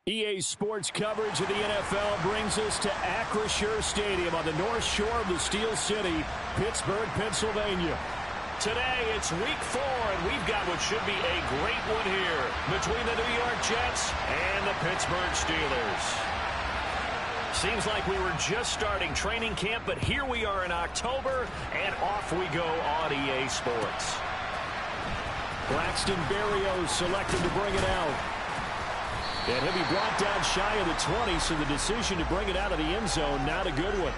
EA Sports coverage of the NFL brings us to Acrisure Stadium on the north shore of the Steel City, Pittsburgh, Pennsylvania. Today, it's week 4, and we've got what should be a great one here between the New York Jets and the Pittsburgh Steelers. Seems like we were just starting training camp, but here we are in October, and off we go on EA Sports. Braxton Berrios selected to bring it out. And he'll be brought down shy of the 20, so the decision to bring it out of the end zone, not a good one.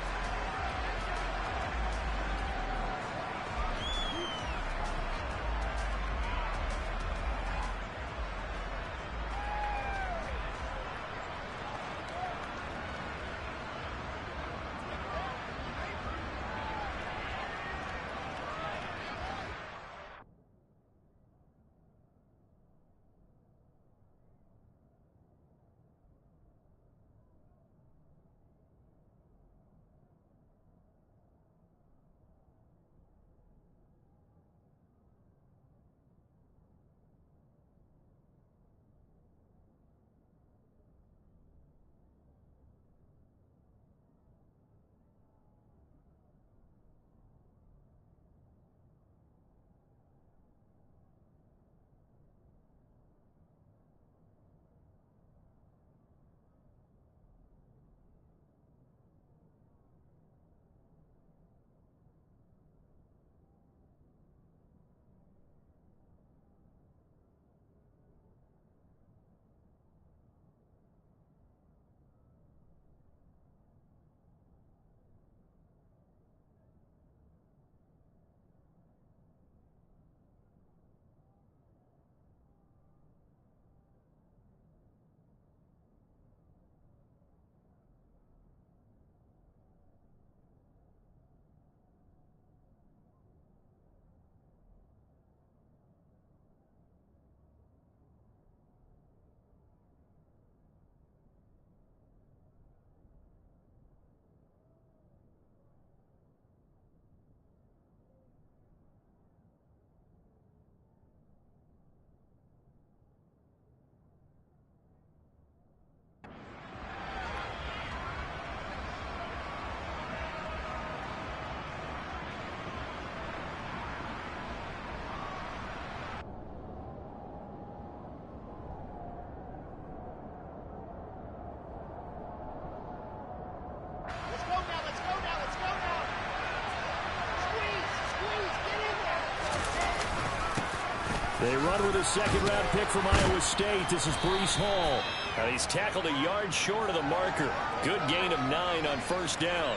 They run with a second-round pick from Iowa State. This is Breece Hall. And he's tackled a yard short of the marker. Good gain of 9 on first down.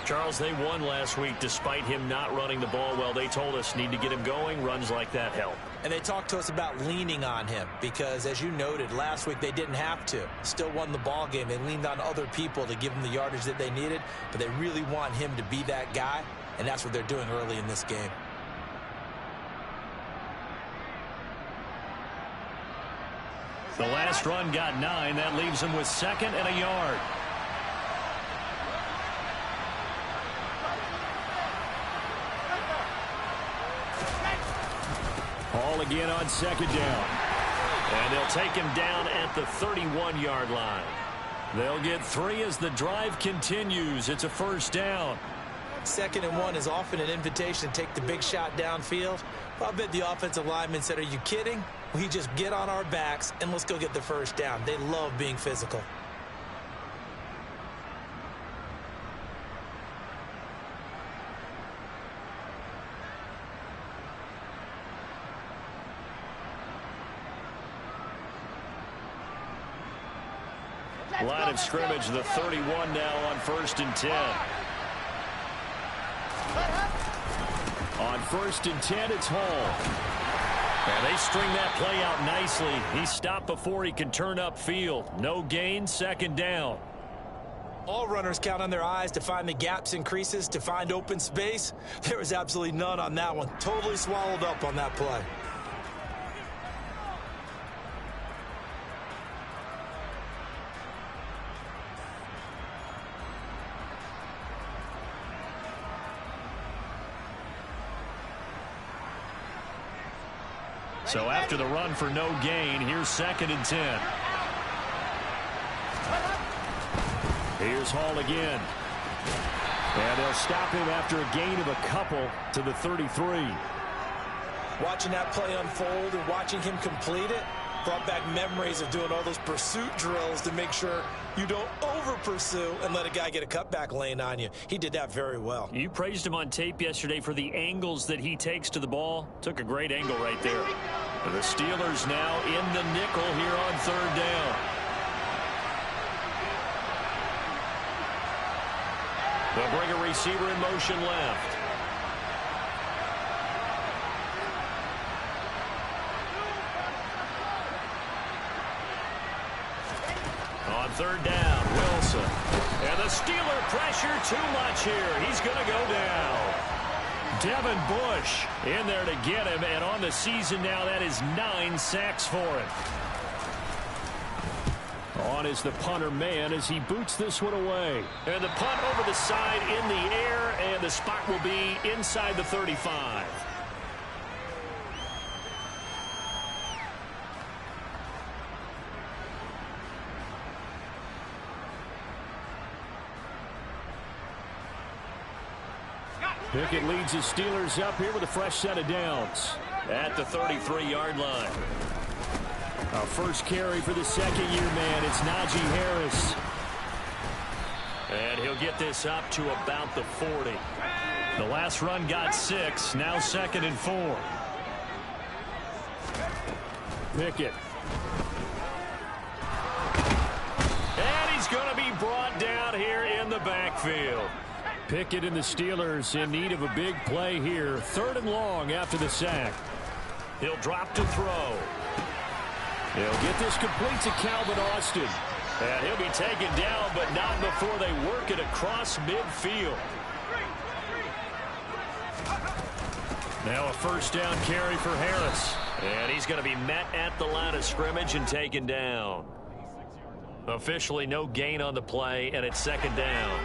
Charles, they won last week despite him not running the ball well. They told us need to get him going. Runs like that help. And they talked to us about leaning on him because, as you noted, last week they didn't have to. Still won the ball game. They leaned on other people to give them the yardage that they needed, but they really want him to be that guy, and that's what they're doing early in this game. The last run got 9. That leaves him with 2nd and a yard. Hall again on 2nd down. And they'll take him down at the 31-yard line. They'll get 3 as the drive continues. It's a first down. 2nd and 1 is often an invitation to take the big shot downfield. I bet the offensive lineman said, "Are you kidding? We just get on our backs and let's go get the first down." They love being physical. Line of scrimmage, the 31 now on 1st and 10. On 1st and 10, it's Hall. And they string that play out nicely. He stopped before he can turn upfield. No gain, 2nd down. All runners count on their eyes to find the gaps and creases, to find open space. There was absolutely none on that one. Totally swallowed up on that play. So after the run for no gain, here's 2nd and 10. Here's Hall again. And they'll stop him after a gain of a couple to the 33. Watching that play unfold and watching him complete it brought back memories of doing all those pursuit drills to make sure you don't over-pursue and let a guy get a cutback lane on you. He did that very well. You praised him on tape yesterday for the angles that he takes to the ball. Took a great angle right there. The Steelers now in the nickel here on third down. They'll bring a receiver in motion left. On third down, Wilson. And the Steeler pressure too much here. He's going to go down. Devin Bush in there to get him. And on the season now, that is 9 sacks for him. On is the punter man as he boots this one away. And the punt over the side in the air, and the spot will be inside the 35. Pickett leads his Steelers up here with a fresh set of downs. At the 33-yard line. Our first carry for the second-year man. It's Najee Harris. And he'll get this up to about the 40. The last run got 6. Now 2nd and 4. Pickett. And he's going to be brought down here in the backfield. Pickett and the Steelers in need of a big play here. 3rd and long after the sack. He'll drop to throw. He'll get this complete to Calvin Austin. And he'll be taken down, but not before they work it across midfield. Now a first down carry for Harris. And he's going to be met at the line of scrimmage and taken down. Officially no gain on the play, and it's 2nd down.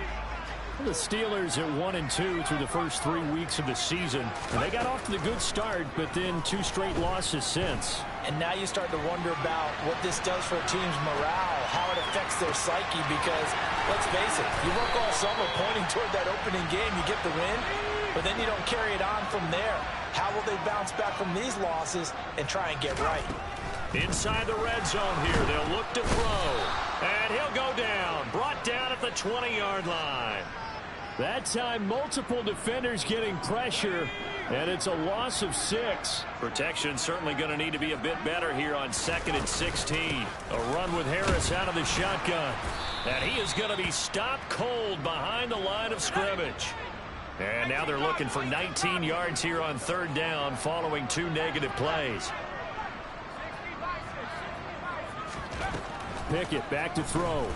The Steelers at 1-2 through the first 3 weeks of the season. And they got off to the good start, but then 2 straight losses since. And now you start to wonder about what this does for a team's morale, how it affects their psyche, because, let's face it, you work all summer pointing toward that opening game, you get the win, but then you don't carry it on from there. How will they bounce back from these losses and try and get right? Inside the red zone here, they'll look to throw. And he'll go down, brought down at the 20-yard line. That time, multiple defenders getting pressure, and it's a loss of 6. Protection certainly going to need to be a bit better here on 2nd and 16. A run with Harris out of the shotgun. And he is going to be stopped cold behind the line of scrimmage. And now they're looking for 19 yards here on 3rd down following 2 negative plays. Pickett back to throw.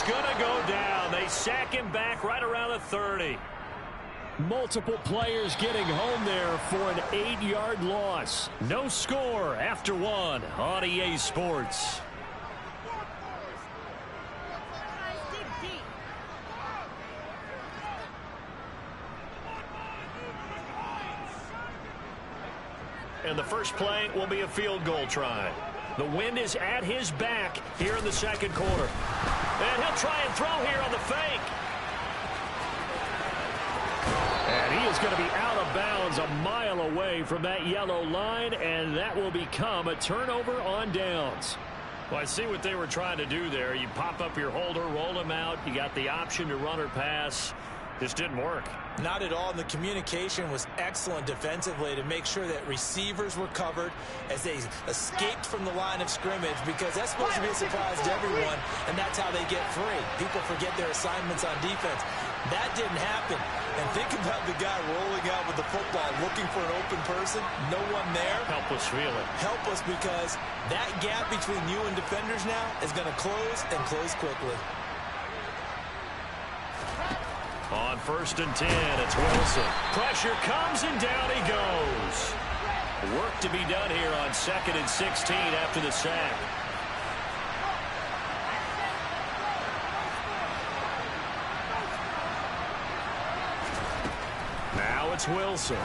Going to go down. They sack him back right around the 30. Multiple players getting home there for an 8-yard loss. No score after 1 on EA Sports. And the first play will be a field goal try. The wind is at his back here in the 2nd quarter. And he'll try and throw here on the fake. And he is going to be out of bounds a mile away from that yellow line, and that will become a turnover on downs. Well, I see what they were trying to do there. You pop up your holder, roll him out. You got the option to run or pass. This didn't work. Not at all. The communication was excellent defensively to make sure that receivers were covered as they escaped from the line of scrimmage, because that's supposed to be a surprise to everyone, and that's how they get free. People forget their assignments on defense. That didn't happen. And think about the guy rolling out with the football, looking for an open person. No one there. Helpless feeling. Helpless, because that gap between you and defenders now is going to close, and close quickly. On 1st and 10, it's Wilson. Pressure comes, and down he goes. Work to be done here on 2nd and 16 after the sack. Now it's Wilson.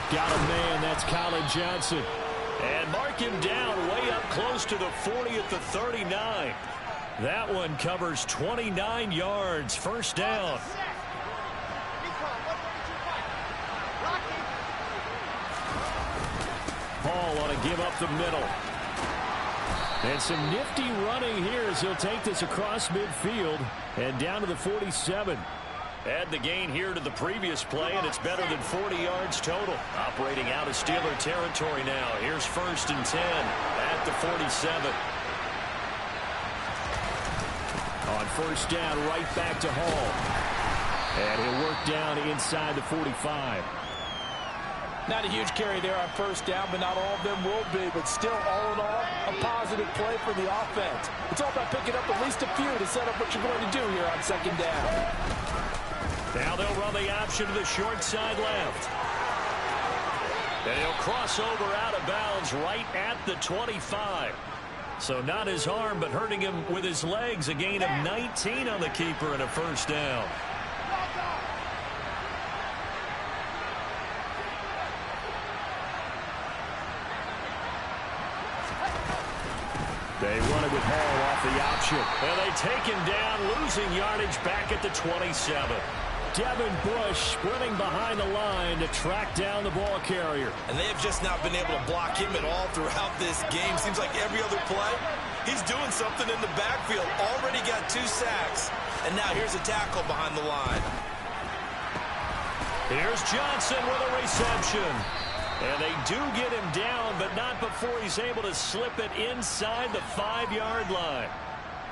Got a man, that's Colin Johnson. And mark him down way up close to the 40 at the 39. That one covers 29 yards. First down. Hall ought to give up the middle. And some nifty running here as he'll take this across midfield and down to the 47. Add the gain here to the previous play, and it's better than 40 yards total. Operating out of Steeler territory now. Here's 1st and 10 at the 47. On first down, right back to Hall. And he'll work down inside the 45. Not a huge carry there on first down, but not all of them will be. But still, all in all, a positive play for the offense. It's all about picking up at least a few to set up what you're going to do here on second down. Now they'll run the option to the short side left. And he'll cross over out of bounds right at the 25. So not his arm, but hurting him with his legs. A gain of 19 on the keeper and a first down. They run it with Hall off the option. And they take him down, losing yardage back at the 27. Devin Bush sprinting behind the line to track down the ball carrier. And they have just not been able to block him at all throughout this game. Seems like every other play, he's doing something in the backfield. Already got 2 sacks. And now here's a tackle behind the line. Here's Johnson with a reception. And they do get him down, but not before he's able to slip it inside the 5-yard line.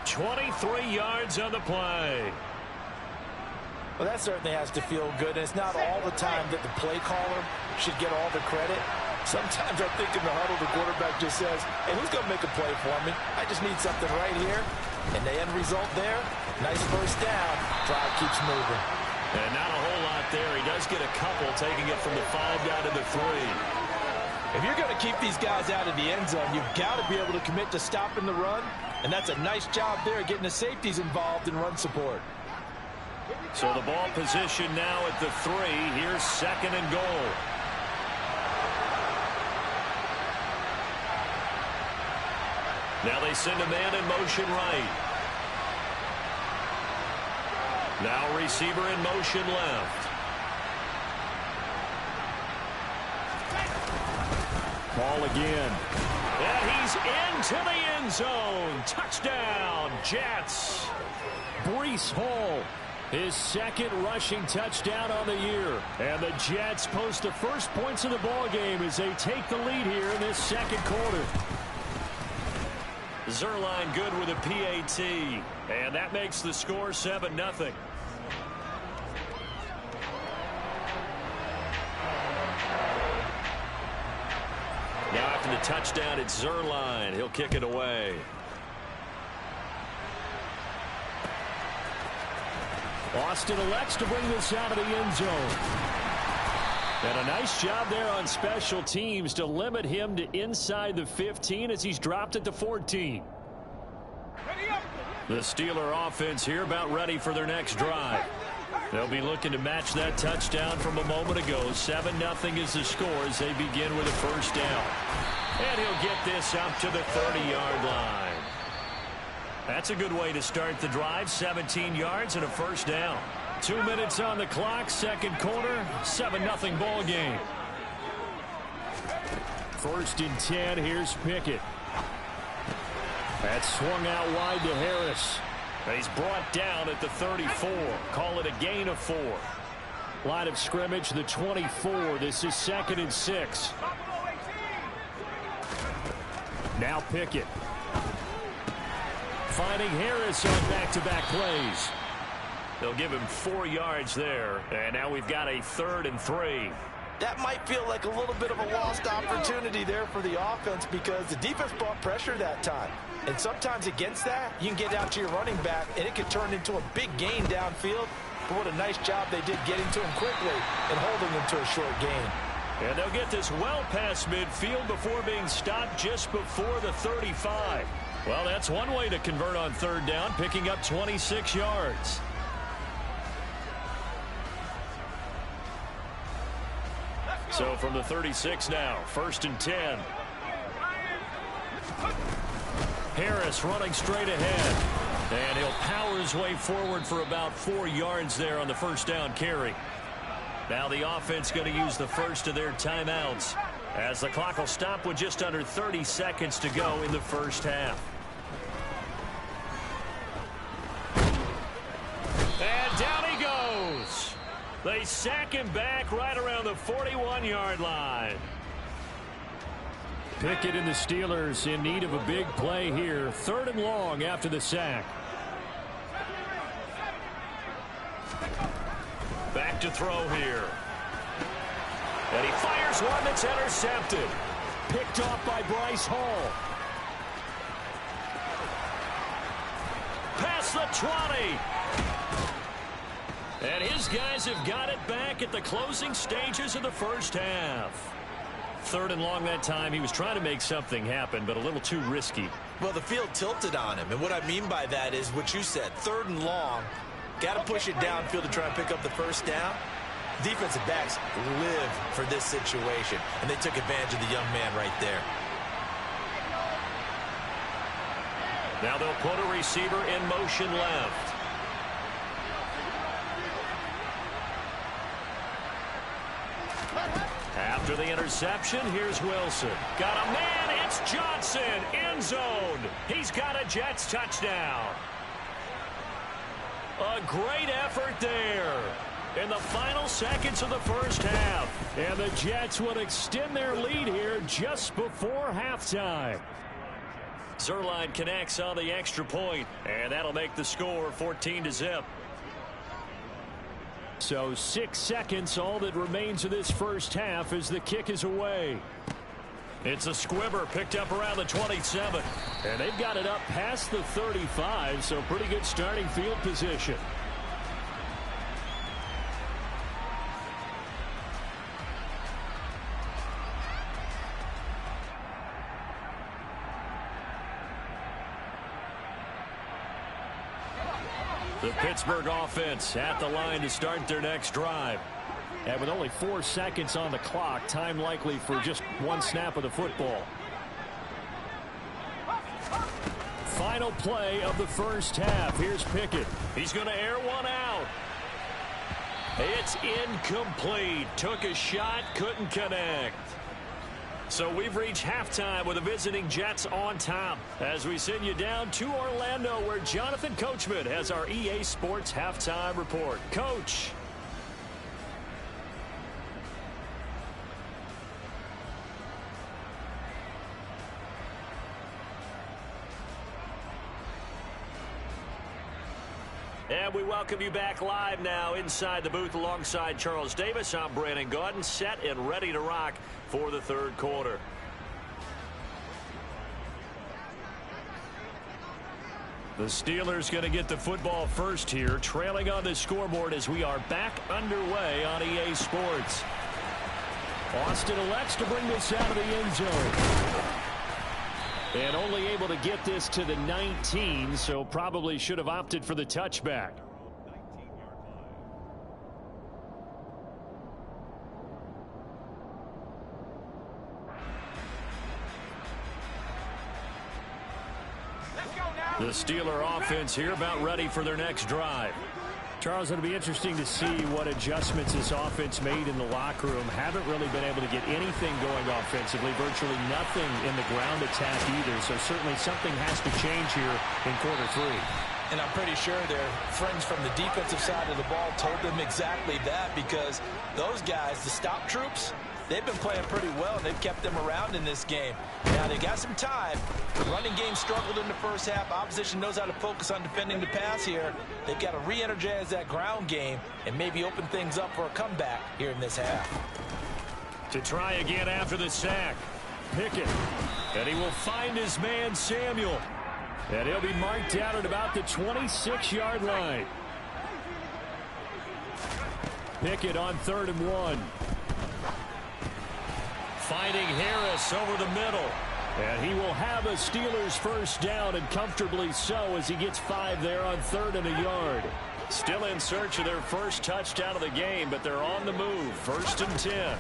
23 yards on the play. Well, that certainly has to feel good, and it's not all the time that the play caller should get all the credit. Sometimes I think in the huddle, the quarterback just says, hey, who's going to make a play for me? I just need something right here. And the end result there, nice first down. Drive keeps moving. And not a whole lot there. He does get a couple, taking it from the 5 down to the 3. If you're going to keep these guys out of the end zone, you've got to be able to commit to stopping the run. And that's a nice job there, getting the safeties involved in run support. So the ball position now at the 3. Here's 2nd and goal. Now they send a man in motion right. Now receiver in motion left. Ball again. And he's into the end zone. Touchdown, Jets. Breece Hall, his 2nd rushing touchdown on the year. And the Jets post the first points of the ball game as they take the lead here in this 2nd quarter. Zuerlein good with a PAT. And that makes the score 7-0. Now after the touchdown, it's Zuerlein. He'll kick it away. Austin elects to bring this out of the end zone. And a nice job there on special teams to limit him to inside the 15 as he's dropped at the 14. The Steeler offense here about ready for their next drive. They'll be looking to match that touchdown from a moment ago. 7-0 is the score as they begin with a first down. And he'll get this up to the 30-yard line. That's a good way to start the drive. 17 yards and a first down. 2 minutes on the clock, 2nd quarter, 7-0 ball game. 1st and 10, here's Pickett. That's swung out wide to Harris. He's brought down at the 34. Call it a gain of 4. Line of scrimmage, the 24. This is 2nd and 6. Now Pickett. Finding Harris on back-to-back plays. They'll give him 4 yards there. And now we've got a 3rd and 3. That might feel like a little bit of a lost opportunity there for the offense because the defense brought pressure that time. And sometimes against that, you can get out to your running back, and it could turn into a big gain downfield. But what a nice job they did getting to him quickly and holding him to a short gain. And they'll get this well past midfield before being stopped just before the 35. Well, that's one way to convert on 3rd down, picking up 26 yards. So from the 36 now, 1st and 10. Harris running straight ahead. And he'll power his way forward for about 4 yards there on the first down carry. Now the offense going to use the first of their timeouts as the clock will stop with just under 30 seconds to go in the first half. And down he goes. They sack him back right around the 41-yard line. Pickett and the Steelers in need of a big play here. 3rd and long after the sack. Back to throw here. And he fires one that's intercepted. Picked off by Bryce Hall. Past the 20. And his guys have got it back at the closing stages of the first half. 3rd and long that time. He was trying to make something happen, but a little too risky. Well, the field tilted on him, and what I mean by that is what you said. 3rd and long. Got to push it downfield to try and pick up the first down. Defensive backs live for this situation, and they took advantage of the young man right there. Now they'll put a receiver in motion left. After the interception, here's Wilson. Got a man, it's Johnson, end zone. He's got a Jets touchdown. A great effort there in the final seconds of the first half. And the Jets would extend their lead here just before halftime. Zuerlein connects on the extra point, and that'll make the score 14-0. So 6 seconds, all that remains of this first half as the kick is away. It's a squibber picked up around the 27. And they've got it up past the 35, so pretty good starting field position. The Pittsburgh offense at the line to start their next drive. And with only 4 seconds on the clock, time likely for just one snap of the football. Final play of the first half. Here's Pickett. He's going to air one out. It's incomplete. Took a shot, couldn't connect. So we've reached halftime with the visiting Jets on top as we send you down to Orlando where Jonathan Coachman has our EA Sports halftime report. Coach. And we welcome you back live now inside the booth alongside Charles Davis. I'm Brandon Gaudin, set and ready to rock for the third quarter. The Steelers going to get the football first here, trailing on the scoreboard as we are back underway on EA Sports. Austin elects to bring this out of the end zone. And only able to get this to the 19, so probably should have opted for the touchback. The Steeler offense here about ready for their next drive. Charles, it'll be interesting to see what adjustments this offense made in the locker room. Haven't really been able to get anything going offensively. Virtually nothing in the ground attack either. So certainly something has to change here in quarter 3. And I'm pretty sure their friends from the defensive side of the ball told them exactly that, because those guys, the stop troops, they've been playing pretty well, and they've kept them around in this game. Now, they got some time. The running game struggled in the first half. Opposition knows how to focus on defending the pass here. They've got to re-energize that ground game and maybe open things up for a comeback here in this half. To try again after the sack, Pickett. And he will find his man, Samuel. And he'll be marked down at about the 26-yard line. Pickett on 3rd and 1. Finding Harris over the middle. And he will have a Steelers first down, and comfortably so, as he gets 5 there on 3rd and a yard. Still in search of their first touchdown of the game, but they're on the move. 1st and 10.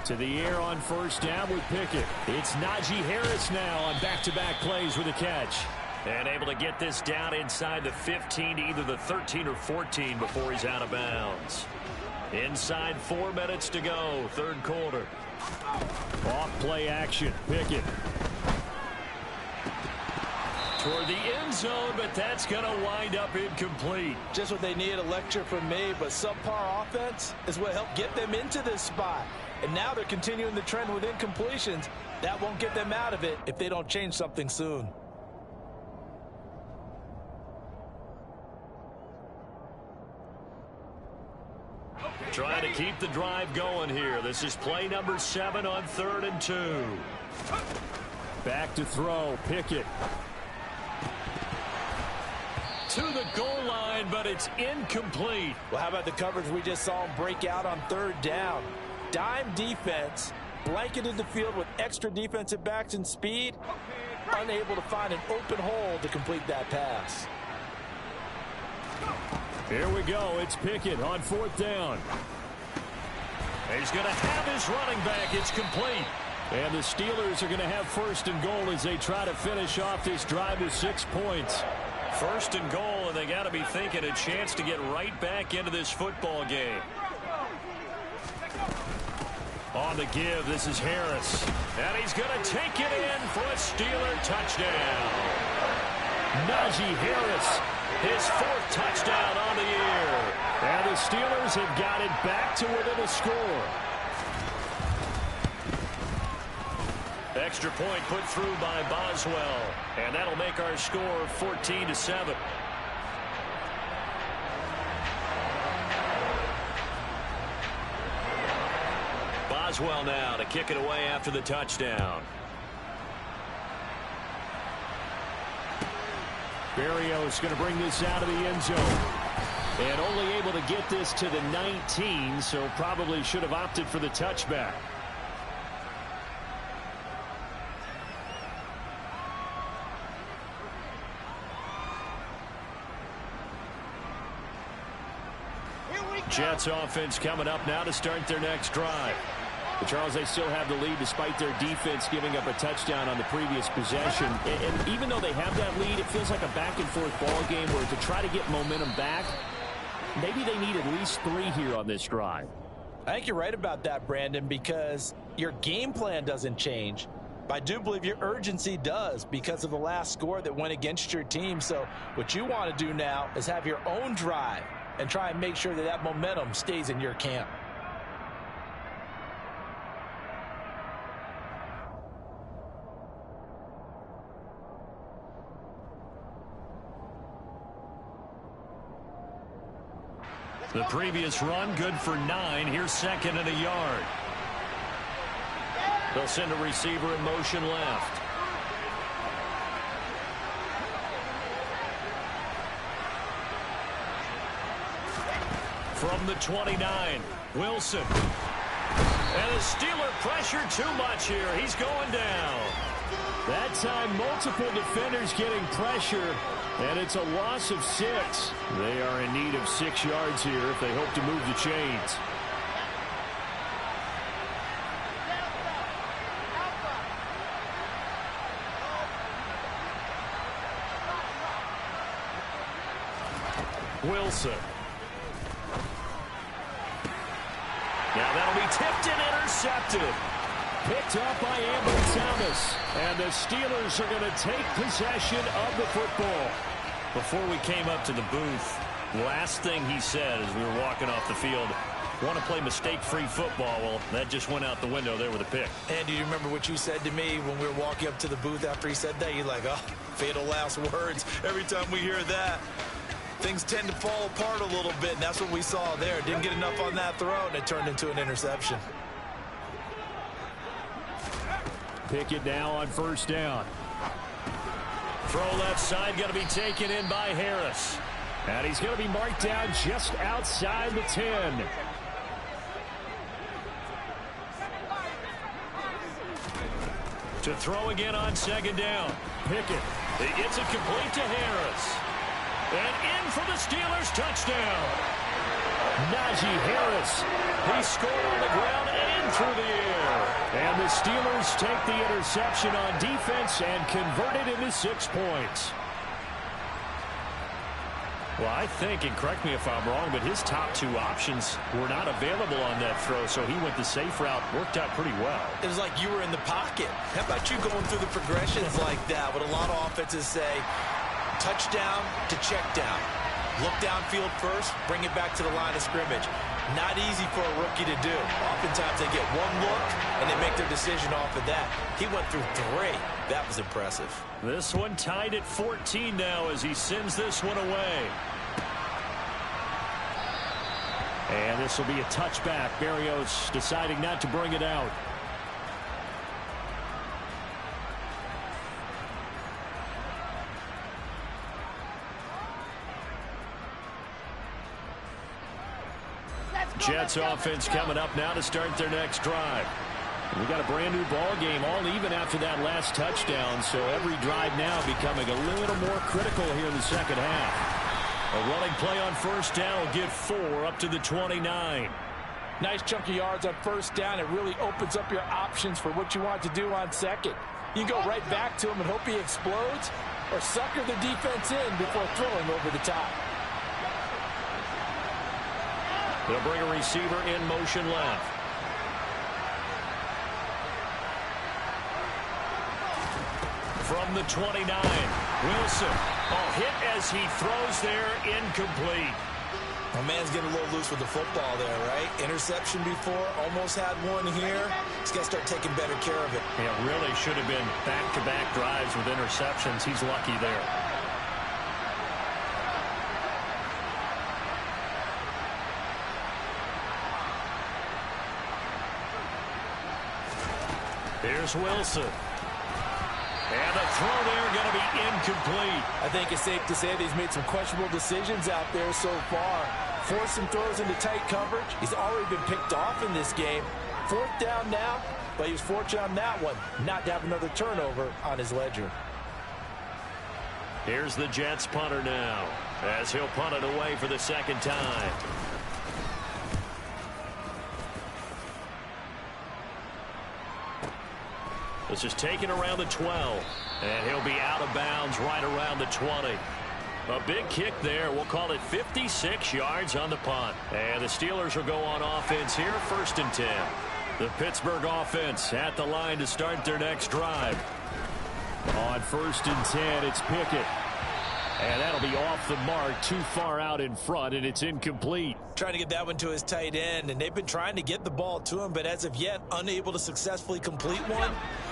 To the air on first down with Pickett. It's Najee Harris now on back-to-back plays with a catch. And able to get this down inside the 15 to either the 13 or 14 before he's out of bounds. Inside 4 minutes to go, third quarter. Off play action, Pickett. Toward the end zone, but that's going to wind up incomplete. Just what they need, a lecture from me, but subpar offense is what helped get them into this spot. And now they're continuing the trend with incompletions. That won't get them out of it if they don't change something soon. Trying to keep the drive going here. This is play number 7 on 3rd and 2. Back to throw, Pickett. To the goal line, but it's incomplete. Well, how about the coverage we just saw him break out on 3rd down? Dime defense, blanketed the field with extra defensive backs and speed, unable to find an open hole to complete that pass. Here we go. It's Pickett on 4th down. He's going to have his running back. It's complete. And the Steelers are going to have 1st and goal as they try to finish off this drive with 6 points. 1st and goal, and they got to be thinking a chance to get right back into this football game. On the give, this is Harris. And he's going to take it in for a Steeler touchdown. Najee Harris. His 4th touchdown on the year. And the Steelers have got it back to within a score. Extra point put through by Boswell. And that'll make our score 14-7. Boswell now to kick it away after the touchdown. Berrios going to bring this out of the end zone. And only able to get this to the 19, so probably should have opted for the touchback. Jets offense coming up now to start their next drive. But Charles, they still have the lead despite their defense giving up a touchdown on the previous possession. And even though they have that lead, it feels like a back-and-forth ball game where to try to get momentum back, maybe they need at least 3 here on this drive. I think you're right about that, Brandon, because your game plan doesn't change. But I do believe your urgency does because of the last score that went against your team. So what you want to do now is have your own drive and try and make sure that that momentum stays in your camp. The previous run, good for 9. Here's 2nd and a yard. They'll send a receiver in motion left. From the 29, Wilson. And the Steeler pressure too much here. He's going down. That time, multiple defenders getting pressure, and it's a loss of 6. They are in need of 6 yards here if they hope to move the chains. Wilson. Now that'll be tipped and intercepted. Picked up by Ambry Thomas. And the Steelers are going to take possession of the football. Before we came up to the booth, last thing he said as we were walking off the field, want to play mistake-free football. Well, that just went out the window there with a pick. And do you remember what you said to me when we were walking up to the booth after he said that? You're like, oh, fatal last words. Every time we hear that, things tend to fall apart a little bit, and that's what we saw there. Didn't get enough on that throw, and it turned into an interception. Pickett now on 1st down. Throw left side going to be taken in by Harris. And he's going to be marked down just outside the 10. To throw again on 2nd down. Pickett. He gets it complete to Harris. And in for the Steelers touchdown. Najee Harris. He scored on the ground and through the air. And the Steelers take the interception on defense and convert it into 6 points. Well, I think, and correct me if I'm wrong, but his top 2 options were not available on that throw, so he went the safe route. Worked out pretty well. It was like you were in the pocket. How about you going through the progressions like that? What a lot of offenses say, touchdown to check down. Look downfield first, bring it back to the line of scrimmage. Not easy for a rookie to do. Oftentimes they get one look and they make their decision off of that. He went through 3. That was impressive. This one tied at 14 now as he sends this one away. And this will be a touchback. Berrios deciding not to bring it out. Jets offense coming up now to start their next drive. We got a brand new ball game, all even after that last touchdown, so every drive now becoming a little more critical here in the second half. A running play on first down will get 4 up to the 29. Nice chunk of yards on first down. It really opens up your options for what you want to do on second. You can go right back to him and hope he explodes, or sucker the defense in before throwing over the top. They'll bring a receiver in motion left. From the 29, Wilson. Oh, hit as he throws there, incomplete. My man's getting a little loose with the football there, right? Interception before, almost had one here. He's got to start taking better care of it. Yeah, really should have been back-to-back drives with interceptions. He's lucky there. Here's Wilson. And the throw there going to be incomplete. I think it's safe to say that he's made some questionable decisions out there so far. Forcing throws into tight coverage. He's already been picked off in this game. 4th down now, but he was fortunate on that one not to have another turnover on his ledger. Here's the Jets punter now as he'll punt it away for the second time. This is taken around the 12, and he'll be out of bounds right around the 20. A big kick there. We'll call it 56 yards on the punt. And the Steelers will go on offense here, 1st and 10. The Pittsburgh offense at the line to start their next drive. On 1st and 10, it's Pickett. And that'll be off the mark, too far out in front, and it's incomplete. Trying to get that one to his tight end, and they've been trying to get the ball to him, but as of yet, unable to successfully complete one.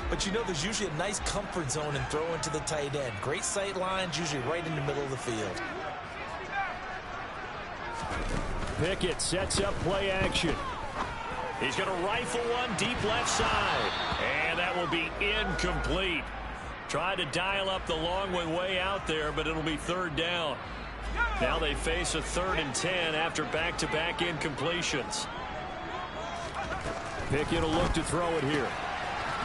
But you know, there's usually a nice comfort zone in throwing to the tight end. Great sight lines, usually right in the middle of the field. Pickett sets up play action. He's going to rifle one deep left side, and that will be incomplete. Tried to dial up the long one way out there, but it'll be 3rd down. Now they face a 3rd and 10 after back-to-back incompletions. Pickett will look to throw it here.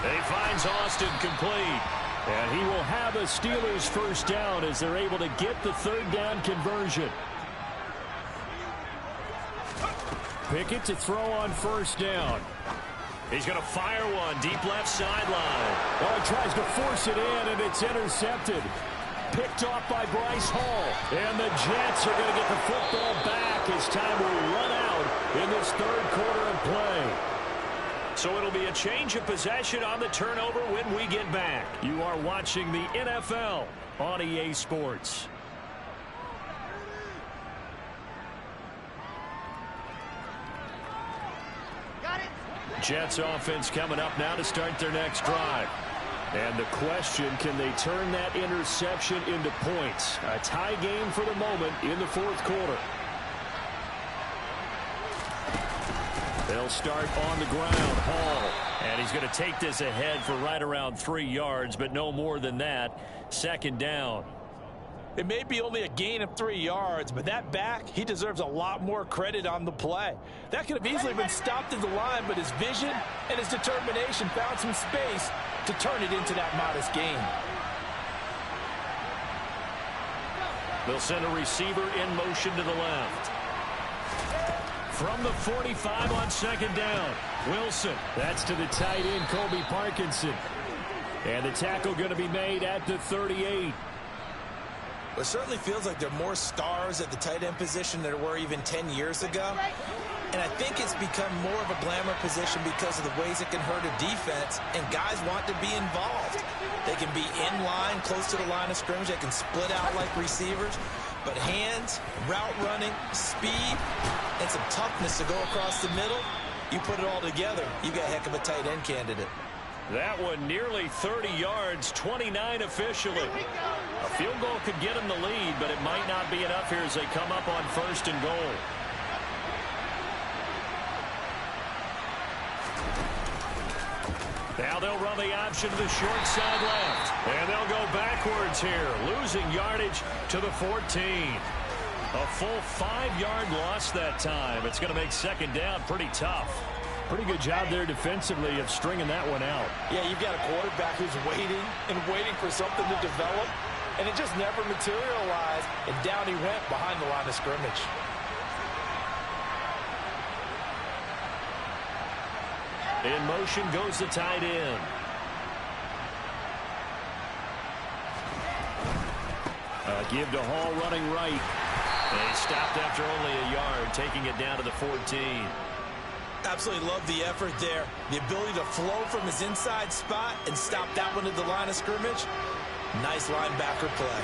And he finds Austin complete. And he will have a Steelers 1st down as they're able to get the 3rd down conversion. Pickett to throw on 1st down. He's going to fire one deep left sideline. Oh, he tries to force it in, and it's intercepted. Picked off by Bryce Hall. And the Jets are going to get the football back as time will run out in this 3rd quarter of play. So it'll be a change of possession on the turnover when we get back. You are watching the NFL on EA Sports. Jets offense coming up now to start their next drive. And the question, can they turn that interception into points? A tie game for the moment in the 4th quarter. They'll start on the ground. Hall. And he's going to take this ahead for right around 3 yards, but no more than that. 2nd down. It may be only a gain of 3 yards, but that back, he deserves a lot more credit on the play. That could have easily been stopped at the line, but his vision and his determination found some space to turn it into that modest gain. They'll send a receiver in motion to the left. From the 45 on second down. Wilson. That's to the tight end, Colby Parkinson. And the tackle going to be made at the 38. It certainly feels like there are more stars at the tight end position than there were even 10 years ago. And I think it's become more of a glamour position because of the ways it can hurt a defense, and guys want to be involved. They can be in line, close to the line of scrimmage. They can split out like receivers. But hands, route running, speed, and some toughness to go across the middle, you put it all together, you got a heck of a tight end candidate. That one nearly 30 yards, 29 officially. A field goal could get them the lead, but it might not be enough here as they come up on 1st and goal. Now they'll run the option to the short side left. And they'll go backwards here, losing yardage to the 14. A full 5-yard loss that time. It's going to make second down pretty tough. Pretty good job there defensively of stringing that one out. Yeah, you've got a quarterback who's waiting and waiting for something to develop, and it just never materialized, and down he went behind the line of scrimmage. In motion goes the tight end. Give to Hall running right. And he stopped after only a yard, taking it down to the 14. Absolutely love the effort there. The ability to flow from his inside spot and stop that one at the line of scrimmage. Nice linebacker play.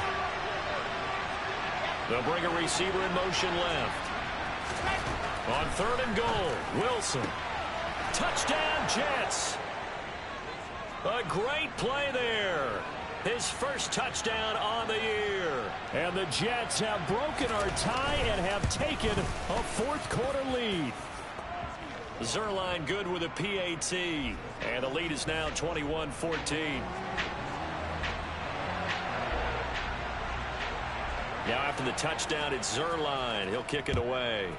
They'll bring a receiver in motion left. On 3rd and goal, Wilson. Touchdown, Jets. A great play there. His first touchdown on the year. And the Jets have broken our tie and have taken a 4th quarter lead. Zuerlein good with a PAT. And the lead is now 21-14. Now after the touchdown, it's Zuerlein. He'll kick it away.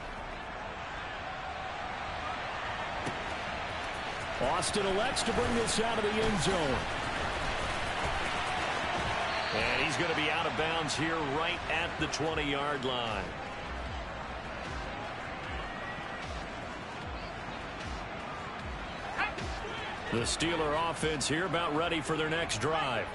Austin elects to bring this out of the end zone. And he's going to be out of bounds here right at the 20-yard line. The Steeler offense here about ready for their next drive.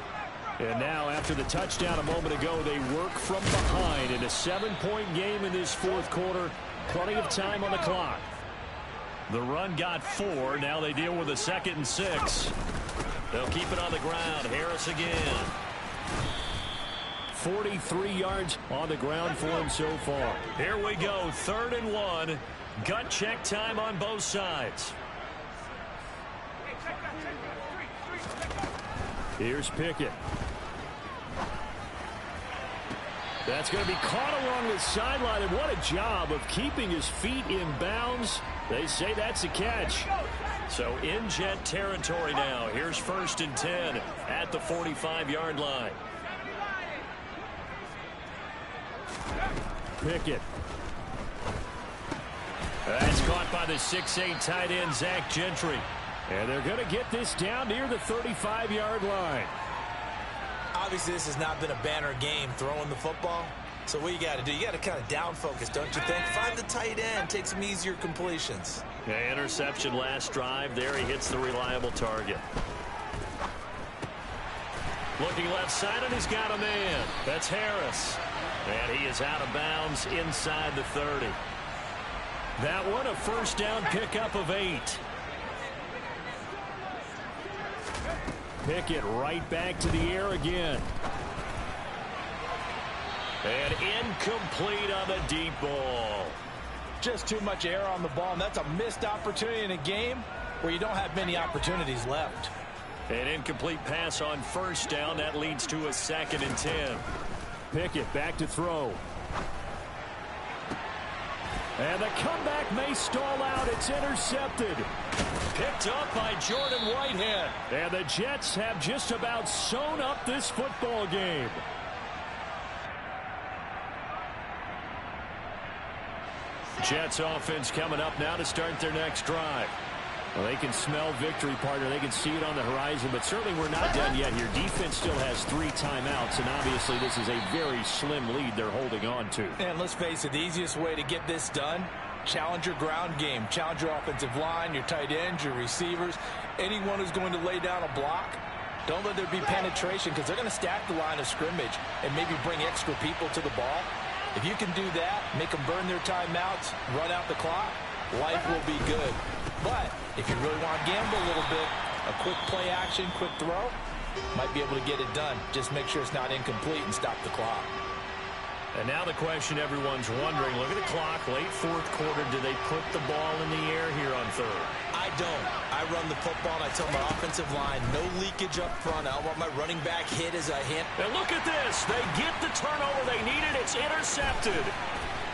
And now after the touchdown a moment ago, they work from behind in a 7-point game in this 4th quarter. Plenty of time on the clock. The run got 4. Now they deal with a 2nd and 6. They'll keep it on the ground. Harris again. 43 yards on the ground for him so far. Here we go. 3rd and 1. Gut check time on both sides. Here's Pickett. That's going to be caught along the sideline, and what a job of keeping his feet in bounds. They say that's a catch. So in Jet territory now. Here's 1st and 10 at the 45-yard line. Pickett. That's caught by the 6'8" tight end, Zach Gentry. And they're going to get this down near the 35-yard line. Obviously, this has not been a banner game throwing the football. So what you got to do, you got to kind of down focus, don't you think? Find the tight end, take some easier completions. Yeah, interception last drive. There he hits the reliable target. Looking left side, and he's got a man. That's Harris. And he is out of bounds inside the 30. That one a 1st down pickup of 8. Pickett right back to the air again. And incomplete on the deep ball. Just too much air on the ball, and that's a missed opportunity in a game where you don't have many opportunities left. An incomplete pass on 1st down. That leads to a 2nd and 10. Pickett back to throw. And the comeback may stall out. It's intercepted. Picked up by Jordan Whitehead. And the Jets have just about sewn up this football game. Jets offense coming up now to start their next drive. Well, they can smell victory, partner. They can see it on the horizon, but certainly we're not done yet here. Defense still has 3 timeouts, and obviously this is a very slim lead they're holding on to. And let's face it, the easiest way to get this done Challenge your ground game. Challenge your offensive line, your tight ends, your receivers. Anyone who's going to lay down a block, don't let there be penetration because they're going to stack the line of scrimmage and maybe bring extra people to the ball. If you can do that, make them burn their timeouts, run out the clock, life will be good. But if you really want to gamble a little bit, a quick play action, quick throw, might be able to get it done. Just make sure it's not incomplete and stop the clock. And now the question everyone's wondering, look at the clock, late fourth quarter, do they put the ball in the air here on third? I don't. I run the football, and I tell my offensive line, no leakage up front. I want my running back hit as a hit. And look at this. They get the turnover they needed. It's intercepted.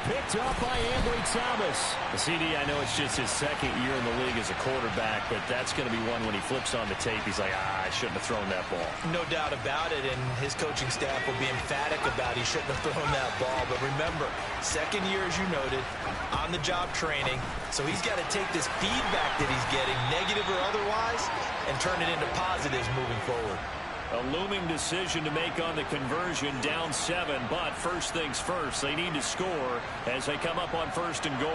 Picked up by Ambry Thomas. The CD, I know it's just his second year in the league as a quarterback, but that's going to be one when he flips on the tape. He's like, I shouldn't have thrown that ball. No doubt about it, and his coaching staff will be emphatic about he shouldn't have thrown that ball. But remember, second year, as you noted, on-the-job training, so he's got to take this feedback that he's getting, negative or otherwise, and turn it into positives moving forward. A looming decision to make on the conversion, down 7, but first things first, they need to score as they come up on 1st and goal.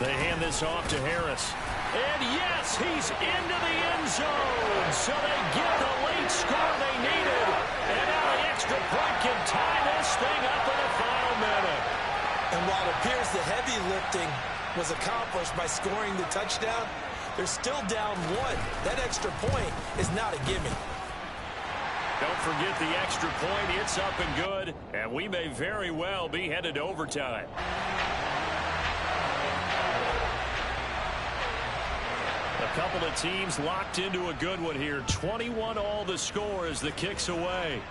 They hand this off to Harris. And yes, he's into the end zone. So they get the late score they needed. And now the extra point can tie this thing up in the final minute. And while it appears the heavy lifting was accomplished by scoring the touchdown, they're still down 1. That extra point is not a gimme. Don't forget the extra point. It's up and good. And we may very well be headed to overtime. A couple of teams locked into a good one here. 21 all the score as the kick's away.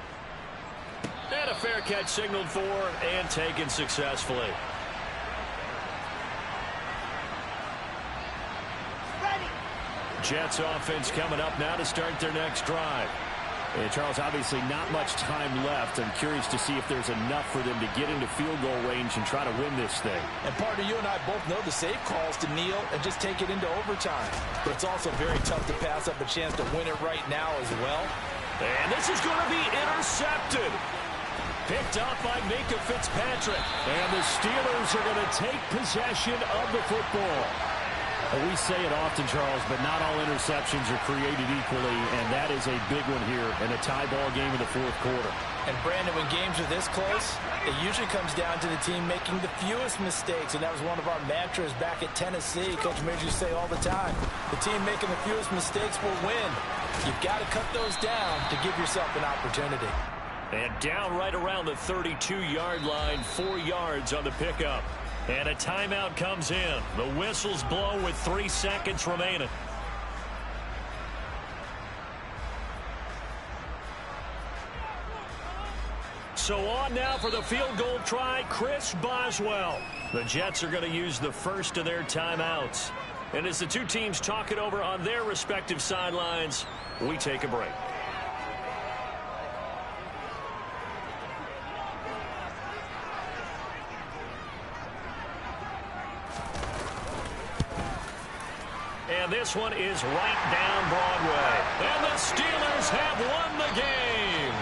And a fair catch signaled for and taken successfully. Jets offense coming up now to start their next drive. And Charles, obviously not much time left. I'm curious to see if there's enough for them to get into field goal range and try to win this thing. And partner, you and I both know the safe calls to kneel and just take it into overtime. But it's also very tough to pass up a chance to win it right now as well. And this is going to be intercepted. Picked up by Minkah Fitzpatrick. And the Steelers are going to take possession of the football. We say it often, Charles, but not all interceptions are created equally, and that is a big one here in a tie ball game in the fourth quarter. And, Brandon, when games are this close, it usually comes down to the team making the fewest mistakes, and that was one of our mantras back at Tennessee. Coach Mears used to say all the time, the team making the fewest mistakes will win. You've got to cut those down to give yourself an opportunity. And down right around the 32-yard line, 4 yards on the pickup. And a timeout comes in. The whistles blow with 3 seconds remaining. So on now for the field goal try, Chris Boswell. The Jets are going to use the first of their timeouts. And as the two teams talk it over on their respective sidelines, we take a break. And this one is right down Broadway. And the Steelers have won the game.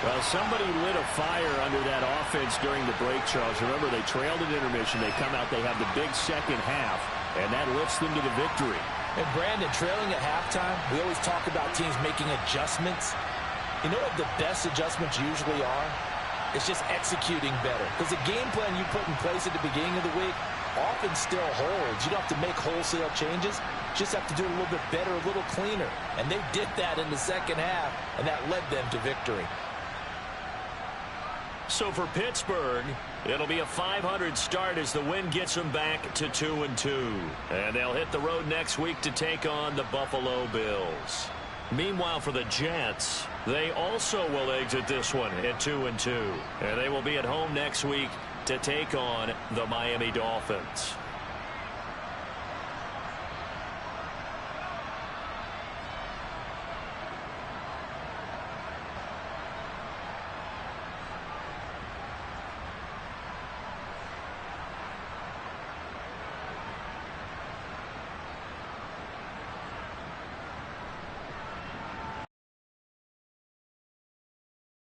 Well, somebody lit a fire under that offense during the break, Charles. Remember, they trailed at intermission. They come out, they have the big second half, and that lifts them to the victory. And, Brandon, trailing at halftime, we always talk about teams making adjustments. You know what the best adjustments usually are? It's just executing better. Because the game plan you put in place at the beginning of the week often still holds. You don't have to make wholesale changes. You just have to do it a little bit better, a little cleaner. And they did that in the second half, and that led them to victory. So for Pittsburgh, it'll be a .500 start as the win gets them back to 2-2. And they'll hit the road next week to take on the Buffalo Bills. Meanwhile, for the Jets, they also will exit this one at 2-2. And they will be at home next week to take on the Miami Dolphins.